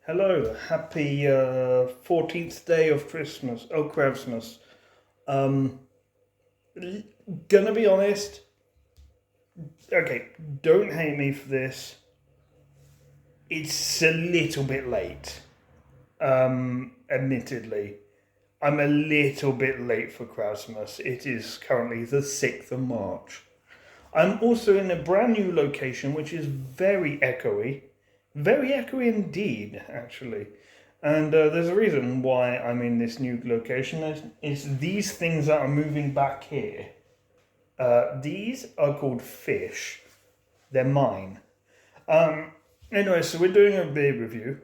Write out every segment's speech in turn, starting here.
Hello, happy 14th day of Christmas. Oh, Cravsmas. Um, gonna be honest. Okay, don't hate me for this. It's a little bit late. Admittedly, I'm a little bit late for Cravsmas. It is currently the 6th of March. I'm also in a brand new location, which is very echoey. Very echoey indeed, actually. And there's a reason why I'm in this new location. It's these things that are moving back here. These are called fish. They're mine. Anyway, so we're doing a beer review.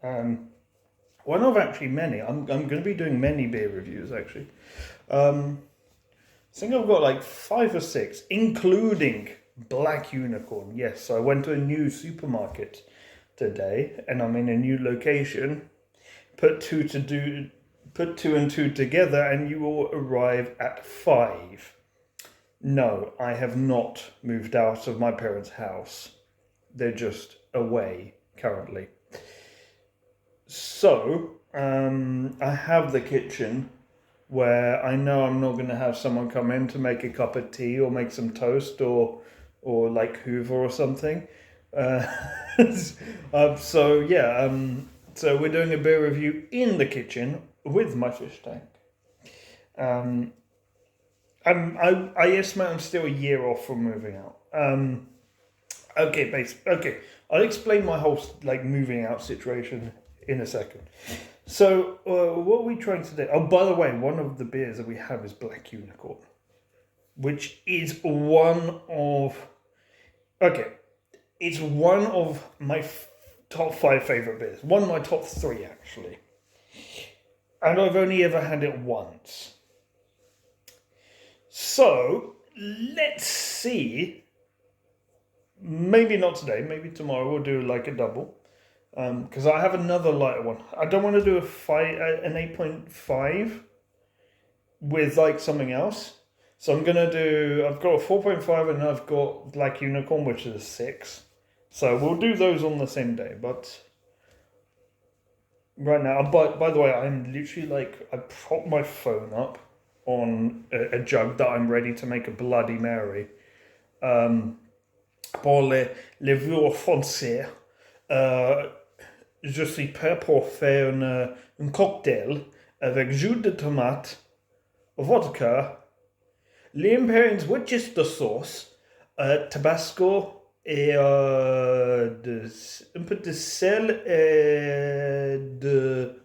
One of actually many. I'm going to be doing many beer reviews, actually. I think I've got like 5 or 6, including Black Unicorn. Yes, I went to a new supermarket today, and I'm in a new location. Put two and two together, and you will arrive at 5. No, I have not moved out of my parents' house. They're just away currently. So I have the kitchen where I know I'm not going to have someone come in to make a cup of tea or make some toast or like Hoover or something. Uh, so yeah, so we're doing a beer review in the kitchen with my fish tank. Um, I estimate I'm still a year off from moving out. Okay, I'll explain my whole like moving out situation in a second. So, what are we trying to do? Oh, by the way, one of the beers that we have is Black Unicorn, which is one of. Okay, it's one of my top 5 favorite beers. One of my top 3, actually. And I've only ever had it once. So, let's see. Maybe not today, maybe tomorrow we'll do like a double. Because I have another lighter one. I don't want to do an 8.5 with like something else. So I've got a 4.5 and I've got Black Unicorn, which is a 6. So we'll do those on the same day. But right now, by the way, I'm literally like, I propped my phone up on a jug that I'm ready to make a Bloody Mary. Pour les vieux français. Je suis prêt pour faire un cocktail avec jus de tomate, vodka, l'Imperial's Winchester sauce, Tabasco et un peu de sel et de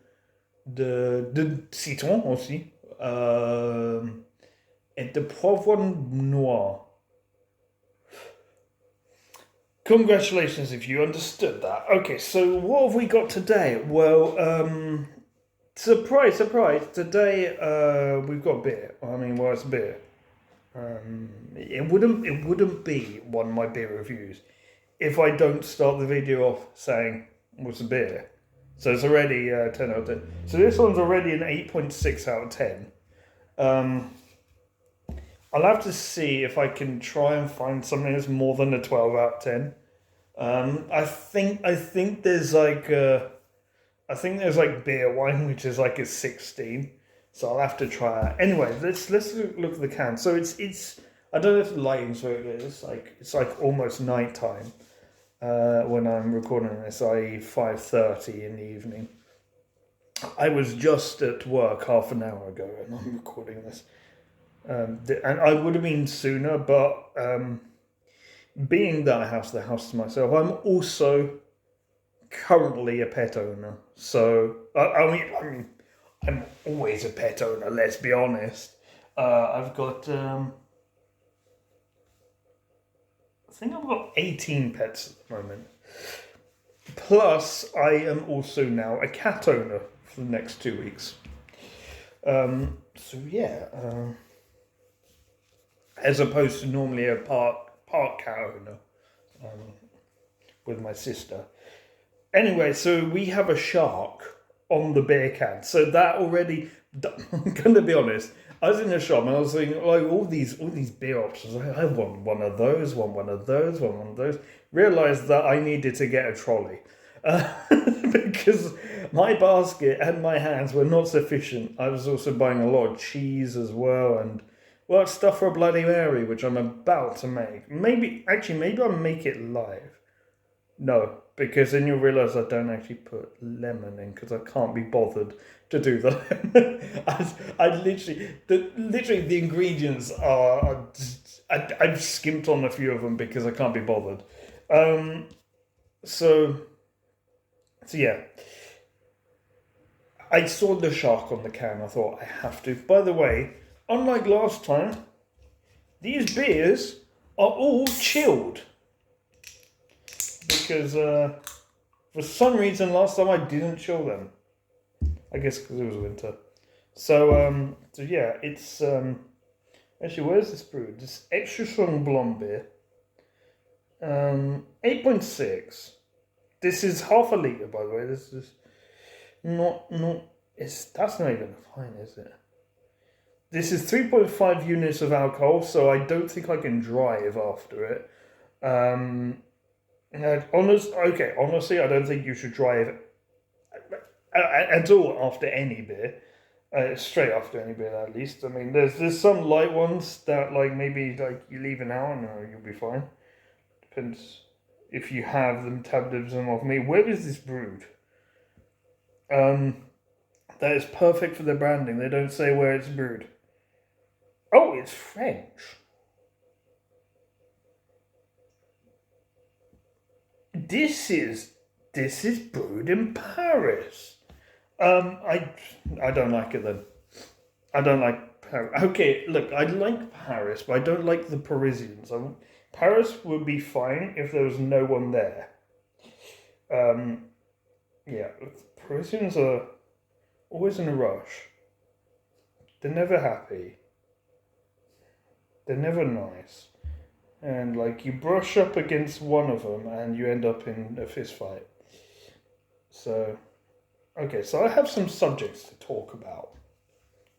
citron aussi, et de poivre noir. Congratulations if you understood that. Okay, so what have we got today? Well, surprise, surprise. Today, we've got beer. I mean, well, it's beer. It wouldn't be one of my beer reviews if I don't start the video off saying what's a beer. So it's already 10 out of 10. So this one's already an 8.6 out of 10. I'll have to see if I can try and find something that's more than a 12 out of 10. I think there's like beer wine, which is like a 16. So I'll have to try it. Anyway, let's look at the can. So it's I don't know if the lighting's where it is. It's like almost nighttime when I'm recording this, i.e. 5:30 in the evening. I was just at work half an hour ago and I'm recording this. And I would have been sooner, but being that I have the house to myself, I'm also currently a pet owner. So I mean, I'm always a pet owner. Let's be honest. I've got, I think I've got 18 pets at the moment. Plus, I am also now a cat owner for the next 2 weeks. So yeah. As opposed to normally a park cat owner with my sister. Anyway, so we have a shark on the beer can. So that already, I'm going to be honest, I was in the shop and I was thinking, like, all these beer options. I want one of those, one of those, one of those. Realised that I needed to get a trolley. because my basket and my hands were not sufficient. I was also buying a lot of cheese as well, and well, stuff for a Bloody Mary, which I'm about to make. Maybe I'll make it live. No, because then you'll realise I don't actually put lemon in because I can't be bothered to do the lemon. I literally the ingredients are I've skimped on a few of them because I can't be bothered. Um, so so yeah, I saw the shark on the can. I thought I have to. By the way, unlike last time, these beers are all chilled because for some reason last time I didn't chill them. I guess because it was winter. So yeah, it's actually, where's this brewed? This extra strong blonde beer. 8.6. This is half a litre, by the way. This is not that's not even a pint, is it? This is 3.5 units of alcohol, so I don't think I can drive after it. Honestly, I don't think you should drive at all after any beer. Straight after any beer, at least. I mean, there's some light ones that like maybe like you leave an hour and you'll be fine. Depends if you have them tablets them off me. Where is this brewed? That is perfect for the branding. They don't say where it's brewed. Oh, it's French. This is brewed in Paris. I don't like it then. I don't like Paris. Okay, look, I like Paris, but I don't like the Parisians. Paris would be fine if there was no one there. Yeah, Parisians are always in a rush. They're never happy. They're never nice. And like you brush up against one of them and you end up in a fist fight. So, okay, so I have some subjects to talk about.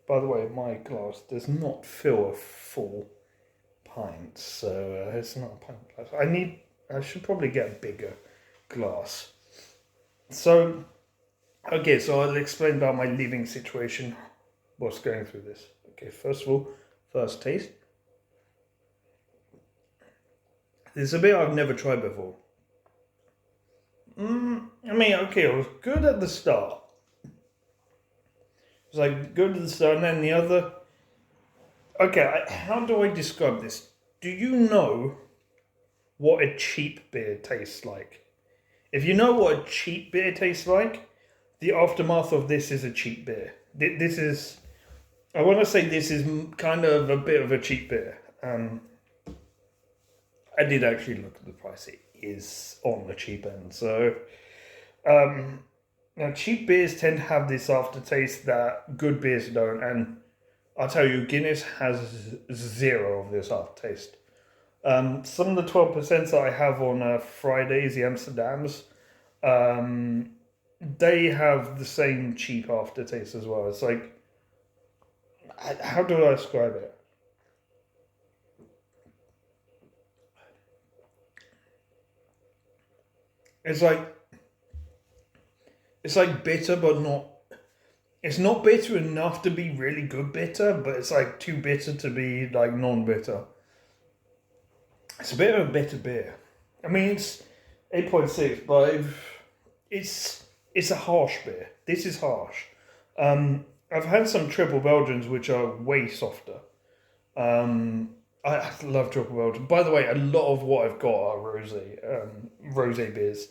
By the way, my glass does not fill a full pint, so it's not a pint glass. I should probably get a bigger glass. So, okay, so I'll explain about my living situation, what's going through this. Okay, first of all, first taste. This is a beer I've never tried before. It was good at the start. It was like good at the start, and then the other. Okay, how do I describe this? Do you know what a cheap beer tastes like? If you know what a cheap beer tastes like, the aftermath of this is a cheap beer. This is. I want to say this is kind of a bit of a cheap beer. I did actually look at the price. It is on the cheap end. So, now cheap beers tend to have this aftertaste that good beers don't. And I'll tell you, Guinness has zero of this aftertaste. Some of the 12% that I have on Fridays, the Amsterdams, they have the same cheap aftertaste as well. It's like, how do I describe it? It's like bitter, but not. It's not bitter enough to be really good bitter, but it's like too bitter to be like non-bitter. It's a bit of a bitter beer. I mean, it's 8.6, but it's a harsh beer. This is harsh. I've had some triple Belgians which are way softer. I love triple Belgian. By the way, a lot of what I've got are rosé beers,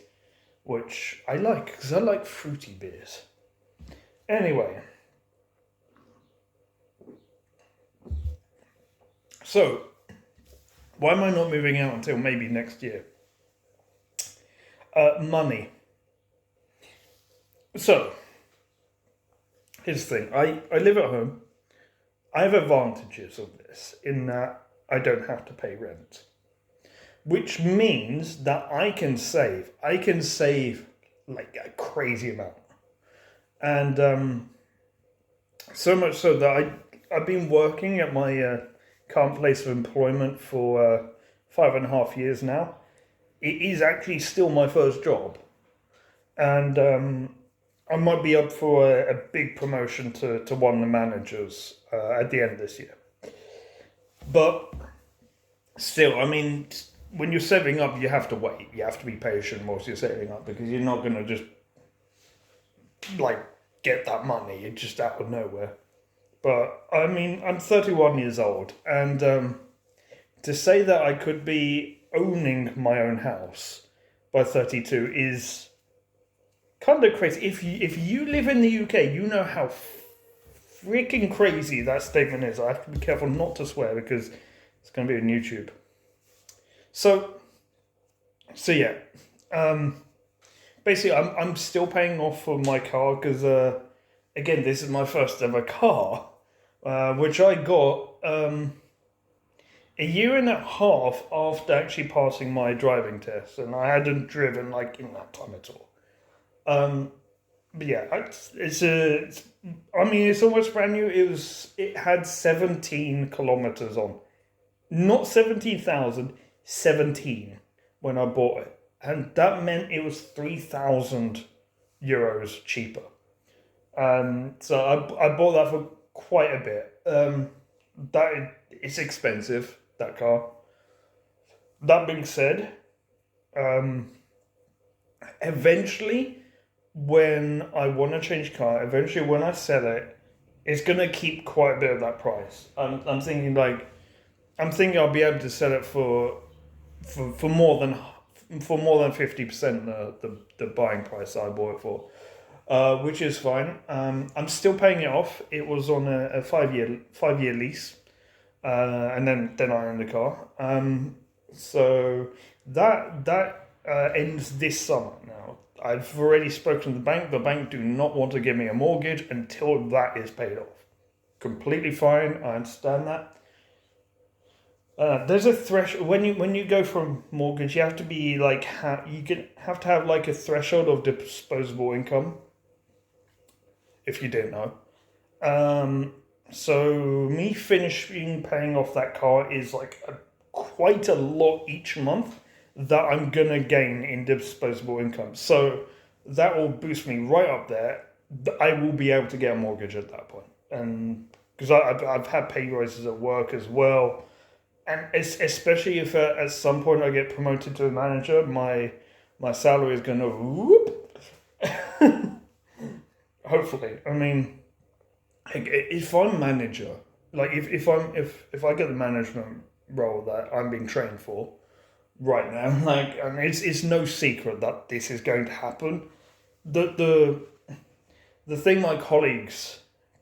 which I like because I like fruity beers. Anyway, so why am I not moving out until maybe next year? Money. So here's the thing. I live at home. I have advantages of this in that I don't have to pay rent, which means that I can save. I can save like a crazy amount, and so much so that I've been working at my current place of employment for 5.5 years now. It is actually still my first job, and I might be up for a big promotion to one of the managers at the end of this year. But still, I mean, when you're saving up, you have to wait. You have to be patient whilst you're saving up because you're not going to just like get that money. It's just out of nowhere. But I mean, I'm 31 years old, and to say that I could be owning my own house by 32 is kind of crazy. If you live in the UK, you know how freaking crazy that statement is. I have to be careful not to swear because it's going to be on YouTube. So yeah. Basically, I'm still paying off for my car because again, this is my first ever car, which I got a year and a half after actually passing my driving test, and I hadn't driven like in that time at all. But yeah, I mean, it's almost brand new. It had 17 kilometers on, not 17,000, 17 when I bought it, and that meant it was 3,000 euros cheaper. So I bought that for quite a bit. It's expensive, that car. That being said, eventually, when I want to change car, eventually when I sell it, it's gonna keep quite a bit of that price. I'm thinking I'll be able to sell it for more than 50% the buying price that I bought it for. Which is fine. I'm still paying it off. It was on a 5-year lease, and then I own the car. So that ends this summer now. I've already spoken to the bank. The bank do not want to give me a mortgage until that is paid off. Completely fine. I understand that. There's a threshold when you go for a mortgage. You have to be like have to have like a threshold of disposable income. If you didn't know. So me finishing paying off that car is like quite a lot each month that I'm gonna gain in disposable income. So that will boost me right up there. I will be able to get a mortgage at that point, and because I've had pay rises at work as well, and especially if at some point I get promoted to a manager, my salary is gonna whoop. Hopefully, I mean, if I'm manager, like if I get the management role that I'm being trained for right now, like, and it's no secret that this is going to happen. The thing my colleagues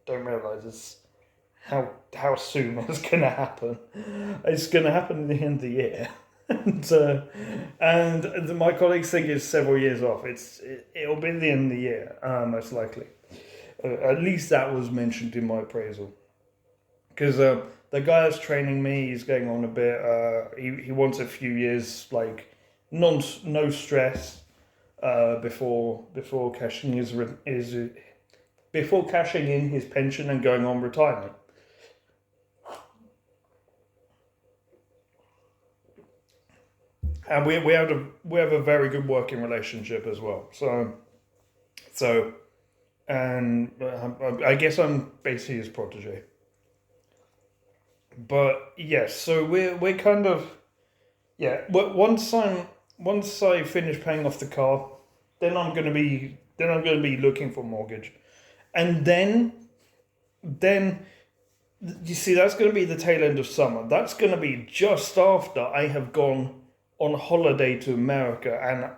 don't realize is how soon it's gonna happen. It's gonna happen at the end of the year. And my colleagues think it's several years off. It'll be the end of the year, most likely. At least that was mentioned in my appraisal. Because the guy that's training me, he's going on a bit. He wants a few years like no stress before cashing before cashing in his pension and going on retirement. And we have a very good working relationship as well. So and I guess I'm basically his protege. But yes, so we're kind of yeah. Once I finish paying off the car, then I'm gonna be looking for mortgage, and then you see that's gonna be the tail end of summer. That's gonna be just after I have gone on holiday to America, and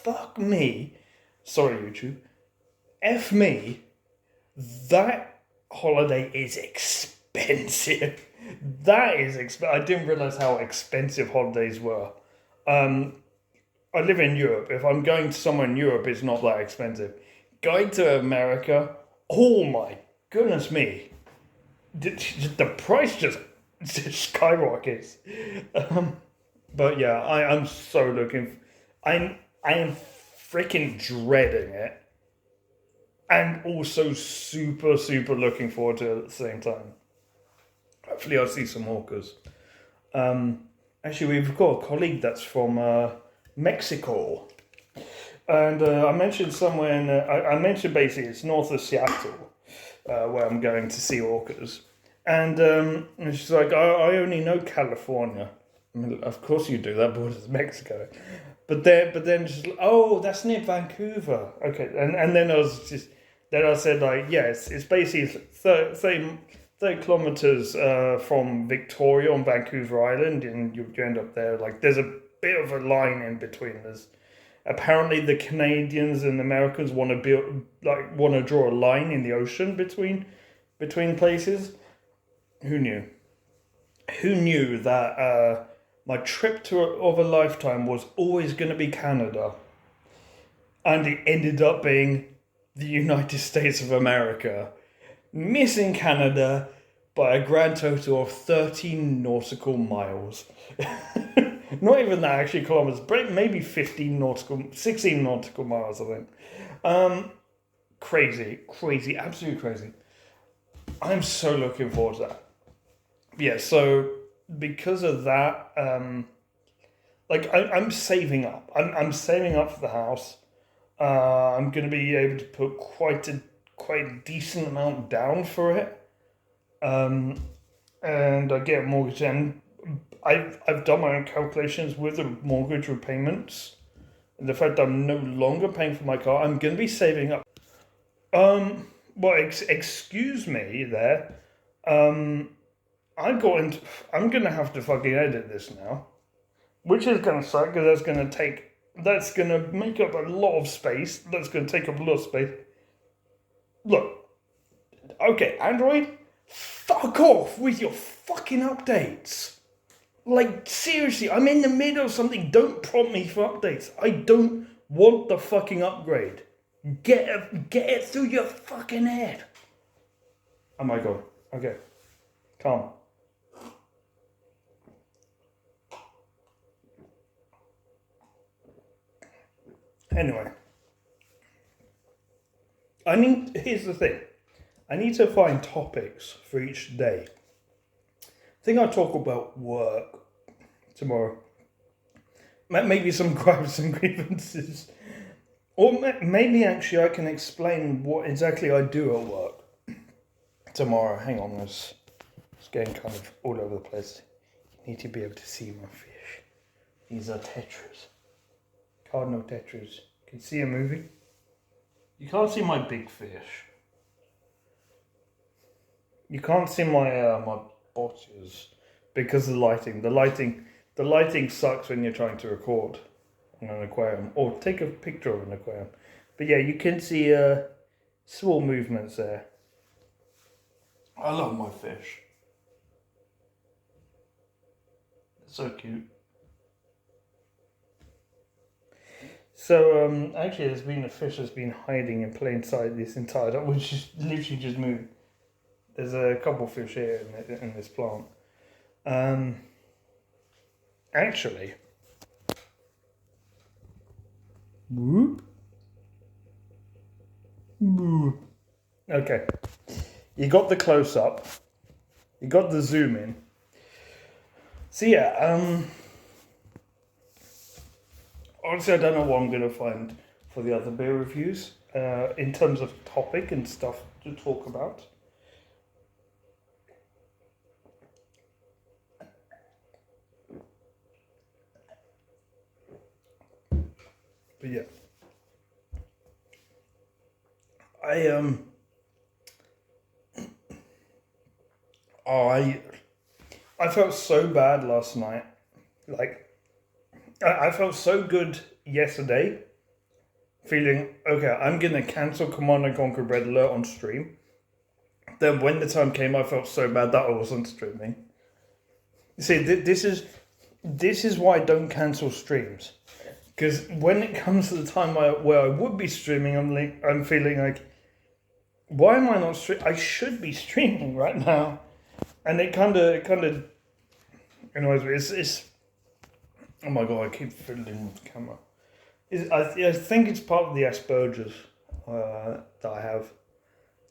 fuck me, sorry YouTube, F me, that holiday is expensive. That is expensive. I didn't realize how expensive holidays were. I live in Europe. If I'm going to somewhere in Europe, it's not that expensive. Going to America, oh my goodness me, the price just skyrockets. But yeah, I'm so looking. I am freaking dreading it, and also super looking forward to it at the same time. Hopefully, I'll see some hawkers. Actually, we've got a colleague that's from Mexico. And I mentioned somewhere I mentioned basically it's north of Seattle, where I'm going to see orcas. And she's like, I only know California. I mean, of course you do. That borders Mexico. But then she's like, oh, that's near Vancouver. Okay, and then I said like, yes, it's basically 30 kilometers from Victoria on Vancouver Island, and you end up there. Like, there's a bit of a line in between. There's apparently the Canadians and Americans want to draw a line in the ocean between places. Who knew? Who knew that my trip of a lifetime was always going to be Canada, and it ended up being the United States of America, missing Canada by a grand total of 13 nautical miles. Not even that, actually, kilometers, but maybe 16 nautical miles, I think. Crazy, absolutely crazy. I'm so looking forward to that. Yeah, so because of that, I'm saving up. I'm saving up for the house. I'm going to be able to put quite a decent amount down for it. And I get a mortgage, and I've done my own calculations with the mortgage repayments. And the fact that I'm no longer paying for my car, I'm going to be saving up. Well, excuse me there. I'm going to have to fucking edit this now, which is going to suck because that's going to make up a lot of space. That's going to take up a lot of space. Look, okay, Android, fuck off with your fucking updates. Like, seriously, I'm in the middle of something. Don't prompt me for updates. I don't want the fucking upgrade. Get it through your fucking head. Oh my god. Okay. Calm. Anyway. Here's the thing. I need to find topics for each day. I think I'll talk about work tomorrow. Maybe some gripes and grievances. Or maybe actually I can explain what exactly I do at work tomorrow. Hang on, it's getting kind of all over the place. You need to be able to see my fish. These are tetras. Cardinal tetras. Can you see a movie? You can't see my big fish. You can't see my botches because of the lighting. The lighting sucks when you're trying to record in an aquarium or take a picture of an aquarium. But yeah, you can see small movements there. I love my fish. It's so cute. So actually, there's been a fish that's been hiding in plain sight this entire time, which is literally just moved. There's a couple fish here in this plant. Actually, whoop, whoop. Okay, you got the close up, you got the zoom in. So yeah, honestly, I don't know what I'm gonna find for the other beer reviews in terms of topic and stuff to talk about. But yeah, I felt so bad last night. Like, I felt so good yesterday, feeling okay. I'm gonna cancel Command and Conquer Red Alert on stream. Then when the time came, I felt so bad that I wasn't streaming. See, this is why I don't cancel streams. Because when it comes to the time where I would be streaming, I'm feeling like, why am I not streaming? I should be streaming right now, and it kind of annoys me. It's oh my god, I keep fiddling with the camera. I think it's part of the Asperger's that I have.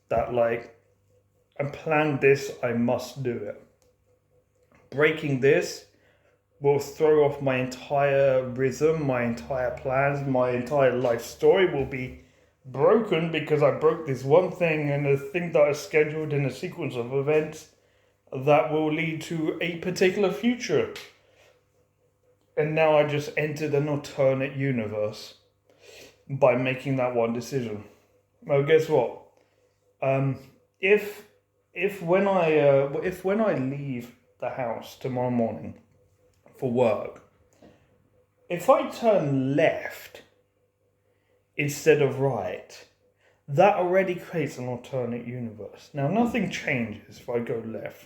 That like, I planned this, I must do it. Breaking this will throw off my entire rhythm, my entire plans, my entire life story will be broken because I broke this one thing and a thing that I scheduled in a sequence of events that will lead to a particular future. And now I just entered an alternate universe by making that one decision. Well, guess what? If when I leave the house tomorrow morning for work, if I turn left instead of right, that already creates an alternate universe. Now, nothing changes if I go left,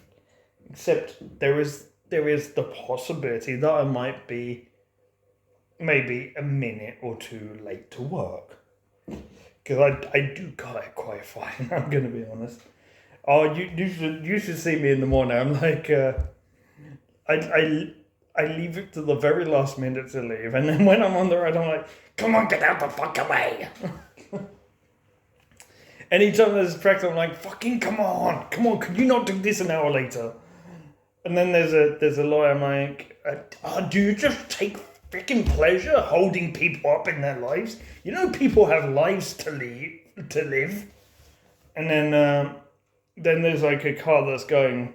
except there is the possibility that I might be maybe a minute or two late to work. Because I do got it quite fine, I'm going to be honest. Oh, you should see me in the morning. I'm like, I leave it to the very last minute to leave. And then when I'm on the road, I'm like, come on, get out the fuck away. Anytime there's traffic, I'm like, fucking come on, could you not do this an hour later? And then there's a lawyer, I'm like, do you just take freaking pleasure holding people up in their lives? You know people have lives to live. And then there's like a car that's going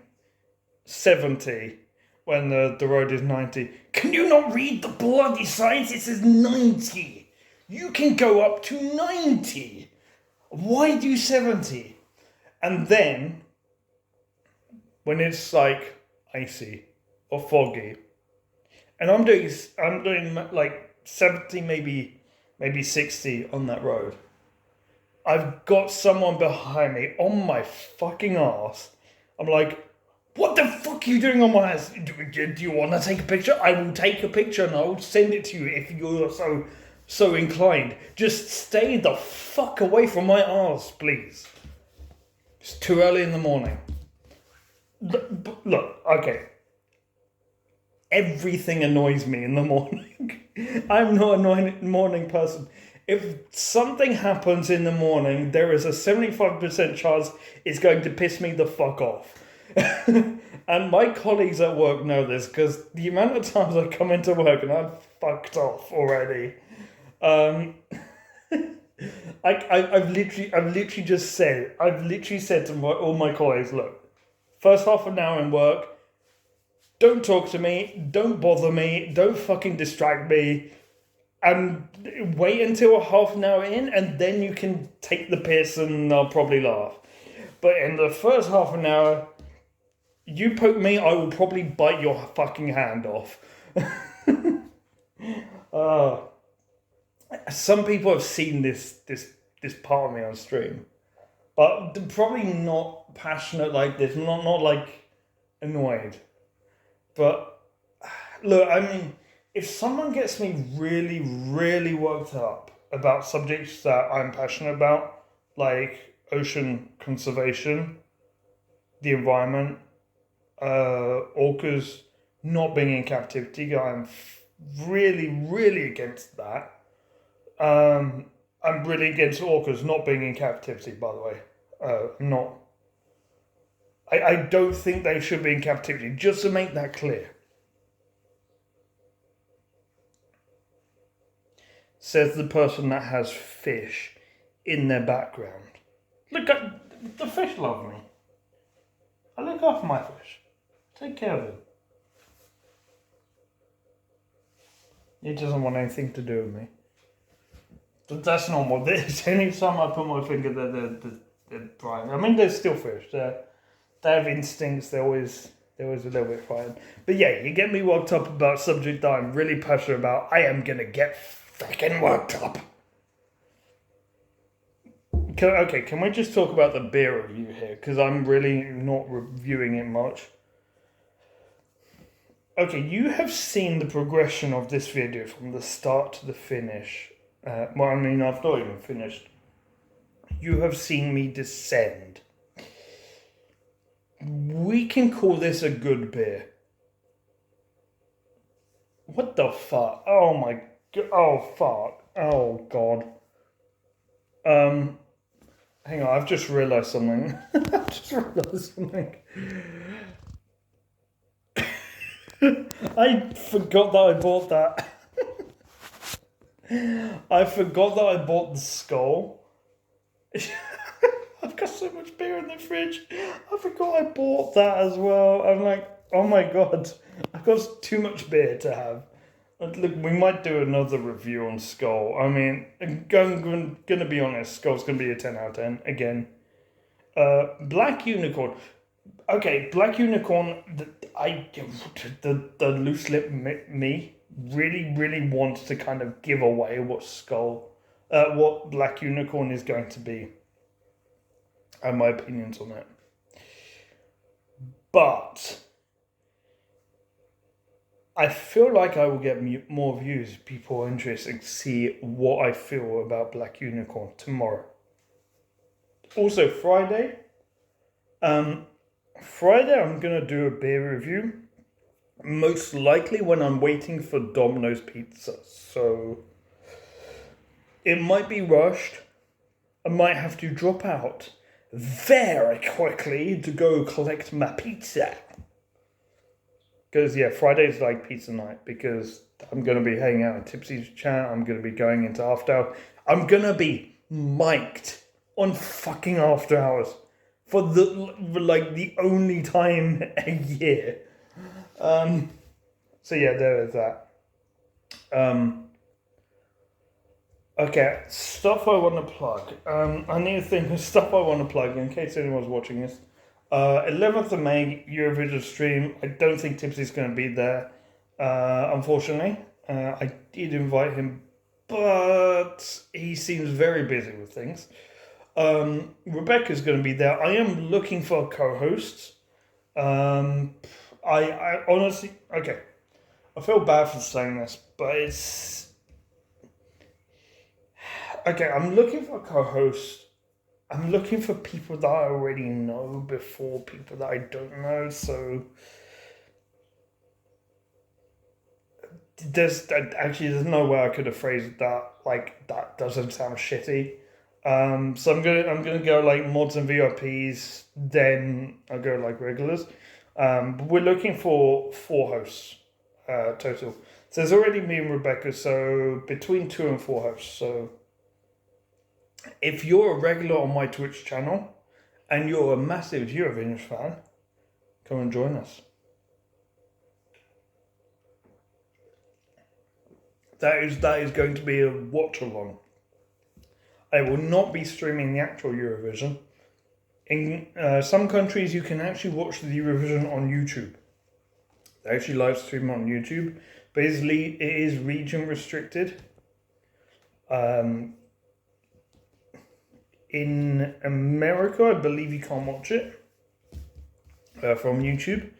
70 when the road is 90. Can you not read the bloody signs? It says 90. You can go up to 90. Why do 70? And then, when it's like icy or foggy, and I'm doing like 70, maybe 60 on that road, I've got someone behind me on my fucking ass. I'm like, what the fuck are you doing on my ass? Do you want to take a picture? I will take a picture and I will send it to you if you're so inclined. Just stay the fuck away from my arse, please. It's too early in the morning. Look, okay. Everything annoys me in the morning. I'm not a morning person. If something happens in the morning, there is a 75% chance it's going to piss me the fuck off. And my colleagues at work know this because the amount of times I come into work and I'm fucked off already. I've literally said to all my colleagues, look, first half an hour in work, don't talk to me, don't bother me, don't fucking distract me, and wait until a half an hour in, and then you can take the piss and I'll probably laugh. But in the first half an hour, you poke me, I will probably bite your fucking hand off. Some people have seen this part of me on stream, but they're probably not passionate like this, not like annoyed. But look, I mean, if someone gets me really, really worked up about subjects that I'm passionate about, like ocean conservation, the environment, orcas not being in captivity, I'm really, really against that. I'm really against orcas not being in captivity, by the way. I don't think they should be in captivity, just to make that clear. Says the person that has fish in their background. Look, the fish love me. I look after my fish. Take care of him. He doesn't want anything to do with me. But that's normal. Anytime I put my finger there, they're drying. I mean, they're still fish. They have instincts. They're always a little bit frightened. But yeah, you get me worked up about a subject that I'm really passionate about. I am gonna get fucking worked up. Can we just talk about the beer review here? Because I'm really not reviewing it much. Okay, you have seen the progression of this video from the start to the finish. I've not even finished. You have seen me descend. We can call this a good beer. What the fuck? Oh my god. Oh fuck. Oh god. Hang on, I've just realised something. I forgot that I bought that. I forgot that I bought the skull. I've got so much beer in the fridge. I forgot I bought that as well. I'm like, oh my god, I've got too much beer to have. Look, we might do another review on Skull. I mean, I'm gonna be honest, Skull's gonna be a 10 out of 10 again. Black Unicorn. Okay, Black Unicorn. The loose lip me really wants to kind of give away what Black Unicorn is going to be, and my opinions on it. But I feel like I will get more views if people are interested to see what I feel about Black Unicorn tomorrow. Also, Friday. Friday I'm gonna do a beer review. Most likely when I'm waiting for Domino's pizza. So it might be rushed. I might have to drop out very quickly to go collect my pizza. Because, yeah, Friday's like pizza night because I'm going to be hanging out in Tipsy's chat. I'm going to be going into after hours. I'm going to be mic'd on fucking after hours for the only time a year. So, yeah, there is that. Okay, stuff I want to plug. I need to think of stuff I want to plug in case anyone's watching this. 11th of May, Eurovision stream. I don't think Tipsy's going to be there, unfortunately. I did invite him, but he seems very busy with things. Rebecca's going to be there. I am looking for a co-host. I honestly, okay, I feel bad for saying this, but it's... Okay, I'm looking for a co-host. I'm looking for people that I already know before people that I don't know, so there's no way I could have phrased that like that doesn't sound shitty. So I'm gonna go like mods and VIPs, then I'll go like regulars. But we're looking for 4 hosts total. So there's already me and Rebecca, so between 2 and 4 hosts. So if you're a regular on my Twitch channel and you're a massive Eurovision fan, come and join us. That is going to be a watch along. I will not be streaming the actual Eurovision. In some countries, you can actually watch the Eurovision on YouTube. They actually live stream on YouTube. Basically, it is region restricted. In America, I believe you can't watch it from YouTube.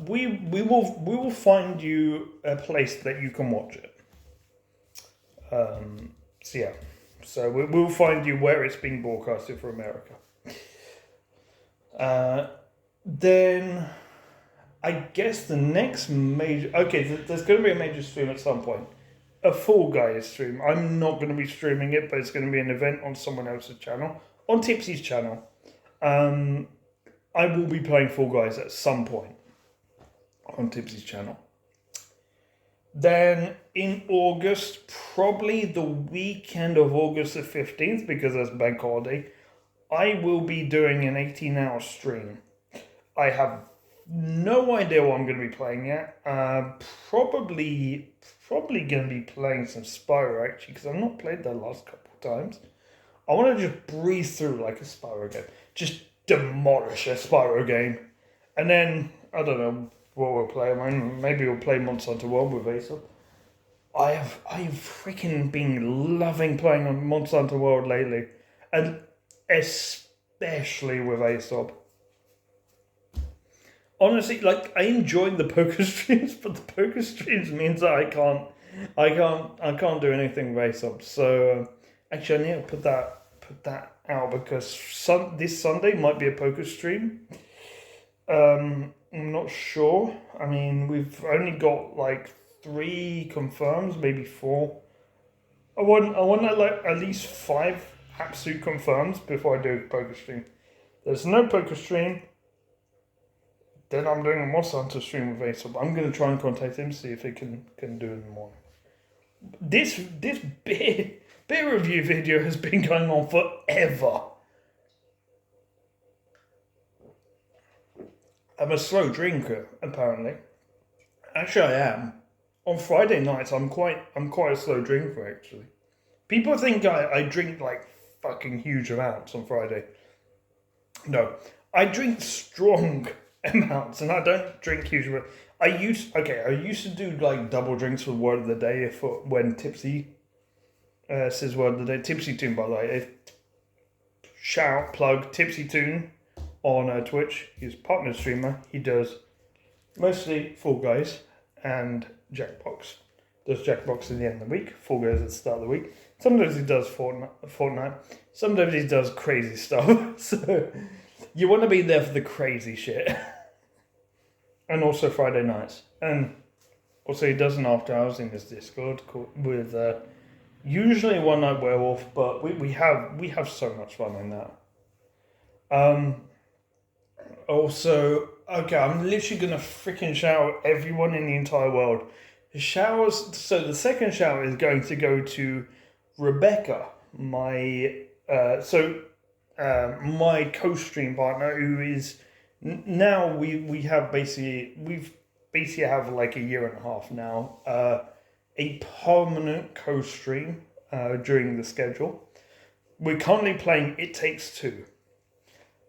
We will find you a place that you can watch it. So yeah, so we'll find you where it's being broadcasted for America. Then I guess the next major... Okay, there's going to be a major stream at some point. A Fall Guys stream. I'm not going to be streaming it, but it's going to be an event on someone else's channel. On Tipsy's channel. I will be playing Fall Guys at some point. On Tipsy's channel. Then in August, probably the weekend of August the 15th, because that's bank holiday, I will be doing an 18-hour stream. I have no idea what I'm going to be playing yet. Probably going to be playing some Spyro, actually, because I've not played that last couple of times. I want to just breeze through like a Spyro game. Just demolish a Spyro game. And then, I don't know what we'll play. I mean, maybe we'll play Monster Hunter World with Aesop. I've freaking been loving playing on Monster Hunter World lately. And especially with Aesop. Honestly, like, I enjoy the poker streams, but the poker streams means that I can't do anything with Aesop. So actually, I need to put that out because this Sunday might be a poker stream. I'm not sure. I mean, we've only got like 3 confirms, maybe 4. I want like at least 5 absolute confirms before I do a poker stream. There's no poker stream. then I'm doing a Monster Hunter stream with Aesop. I'm going to try and contact him, see if he can do it in the morning. This beer review video has been going on forever. I'm a slow drinker, apparently. Actually, I am. On Friday nights, I'm quite a slow drinker, actually. People think I drink like fucking huge amounts on Friday. No, I drink strong amounts, and I don't drink huge amounts. I used to do like double drinks for word of the day when Tipsy says word of the day. Tipsy Toon, by the way. Shout plug Tipsy Toon on Twitch. He's a partner streamer. He does mostly Fall Guys and Jackbox. Does Jackbox at the end of the week, Fall Guys at the start of the week. Sometimes he does Fortnite. Sometimes he does crazy stuff. So you want to be there for the crazy shit. And also Friday nights. And also he does an after hours in his Discord with usually One Night Werewolf, but we have so much fun in that. Also, okay, I'm literally gonna freaking shout out everyone in the entire world. So the second shout is going to go to Rebecca, my my co-stream partner, who is now we've basically have like a year and a half now, a permanent co-stream during the schedule. We're currently playing It Takes Two.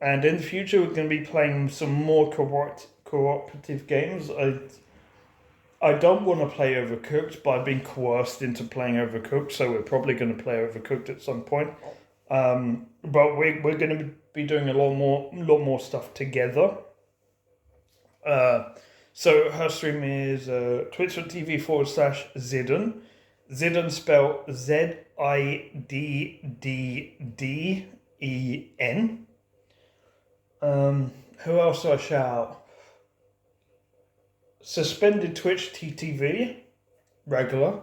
And in the future, we're going to be playing some more cooperative games. I don't want to play Overcooked, but I've been coerced into playing Overcooked, so we're probably going to play Overcooked at some point. But we're going to be doing a lot more stuff together. So her stream is twitch.tv/Zidden. Zidden spelled Ziddden. Who else do I shout out? Suspended Twitch TTV, regular.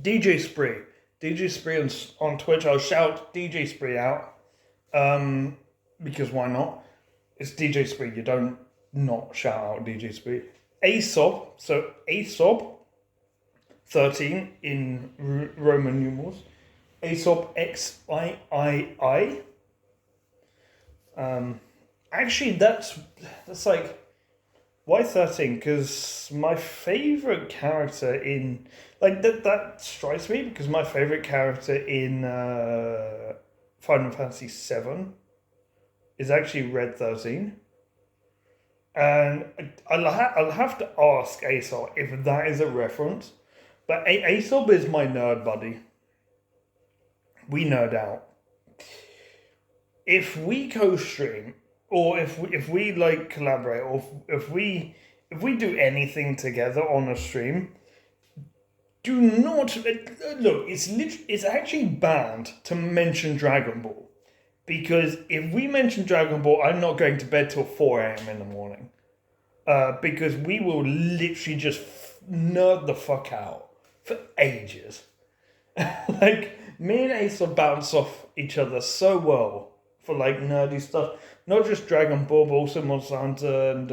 DJ Spree on Twitch. I'll shout DJ Spree out, because why not? It's DJ Spree. You don't not shout out DJ Spree. Aesop, so Aesop 13 in Roman numerals. Aesop XIII. Actually, that's like, why 13? Because my favorite character in that strikes me because my favorite character in Final Fantasy VII is actually Red 13, and I'll have to ask Aesop if that is a reference. But Aesop is my nerd buddy. We nerd out. If we co-stream, or if we like collaborate, or if we do anything together on a stream, do not look. It's actually banned to mention Dragon Ball, because if we mention Dragon Ball, I'm not going to bed till 4 a.m. in the morning, because we will literally just nerd the fuck out for ages. Like, me and Ace will bounce off each other so well for like nerdy stuff, not just Dragon Ball, but also Monster Hunter, and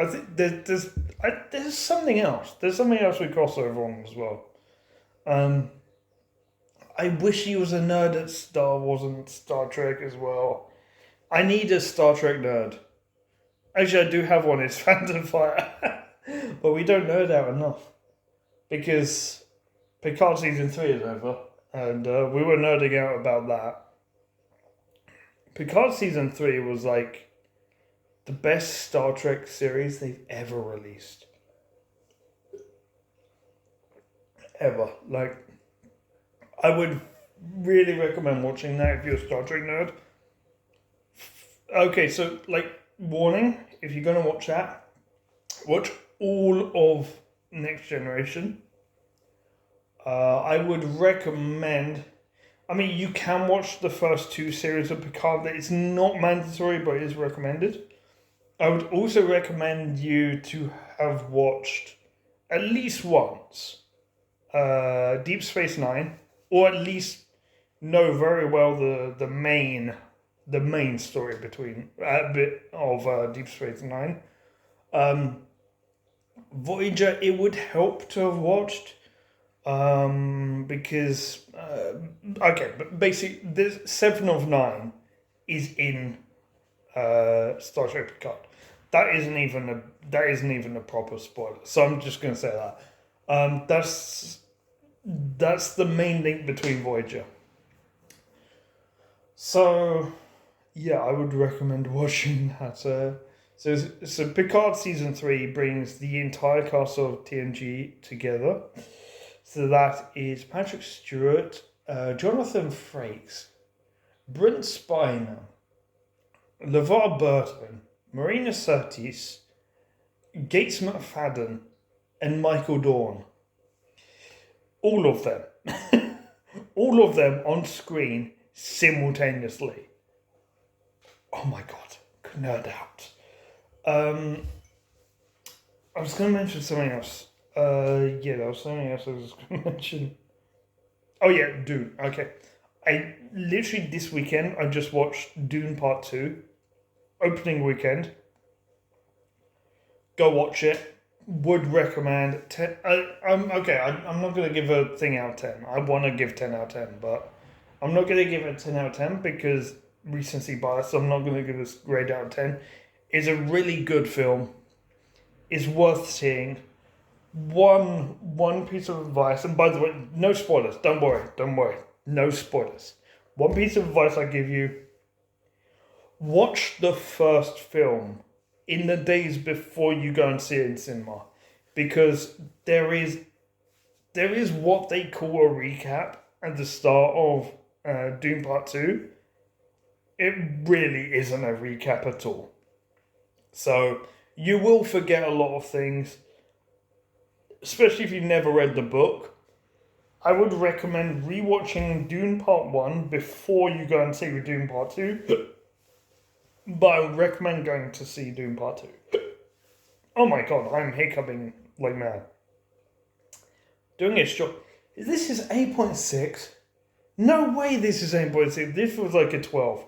I think there's something else. There's something else we cross over on as well. I wish he was a nerd at Star Wars and Star Trek as well. I need a Star Trek nerd. Actually, I do have one. It's Phantom Fire, but we don't nerd out enough because Picard season 3 is over, and we were nerding out about that. Picard season 3 was like the best Star Trek series they've ever released. Ever. Like, I would really recommend watching that if you're a Star Trek nerd. Okay, so like, warning, if you're going to watch that, watch all of Next Generation. I would recommend, I mean, you can watch the first 2 series of Picard. It's not mandatory, but it is recommended. I would also recommend you to have watched at least once Deep Space Nine, or at least know very well the main story between a bit of Deep Space Nine. Voyager, it would help to have watched because okay, but basically, this 7 of 9 is in Star Trek Picard. That isn't even a proper spoiler. So I'm just gonna say that. That's the main link between Voyager. So yeah, I would recommend watching that. So Picard season 3 brings the entire cast of TNG together. So that is Patrick Stewart, Jonathan Frakes, Brent Spiner, LeVar Burton, Marina Sirtis, Gates McFadden, and Michael Dorn. All of them. All of them on screen simultaneously. Oh my god, could nerd out. I was going to mention something else. There was something else I was going to mention. Oh yeah, Dune. Okay. I literally this weekend, I just watched Dune Part 2. Opening weekend. Go watch it. Would recommend 10. I'm not going to give a thing out of 10. I want to give 10 out of 10, but I'm not going to give it 10 out of 10 because recency bias. So I'm not going to give this grade out of 10. It's a really good film. It's worth seeing. One piece of advice, and by the way, no spoilers. Don't worry. No spoilers. One piece of advice I give you: watch the first film in the days before you go and see it in cinema, because there is what they call a recap at the start of Dune Part 2. It really isn't a recap at all. So you will forget a lot of things, especially if you've never read the book. I would recommend rewatching Dune Part 1 before you go and see Dune Part 2. But I would recommend going to see Dune Part 2. Oh my god, I'm hiccuping like mad. Doing it short. This is 8.6. No way this is 8.6. This was like a 12.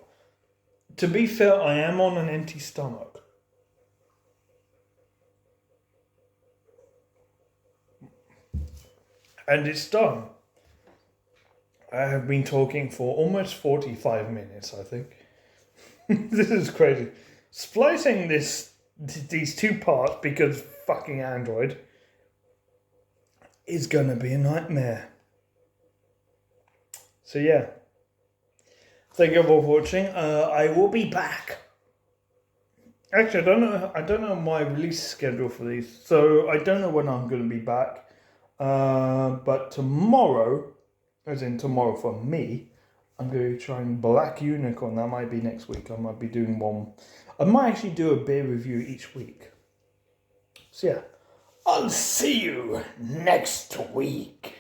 To be fair, I am on an empty stomach. And it's done. I have been talking for almost 45 minutes, I think. This is crazy. Splicing these two parts because fucking Android is gonna be a nightmare. So yeah. Thank you for watching. I will be back. Actually, I don't know my release schedule for these, so I don't know when I'm gonna be back. But tomorrow, as in tomorrow for me, I'm going to be trying Black Unicorn. That might be next week. I might be doing one. I might actually do a beer review each week. So yeah, I'll see you next week.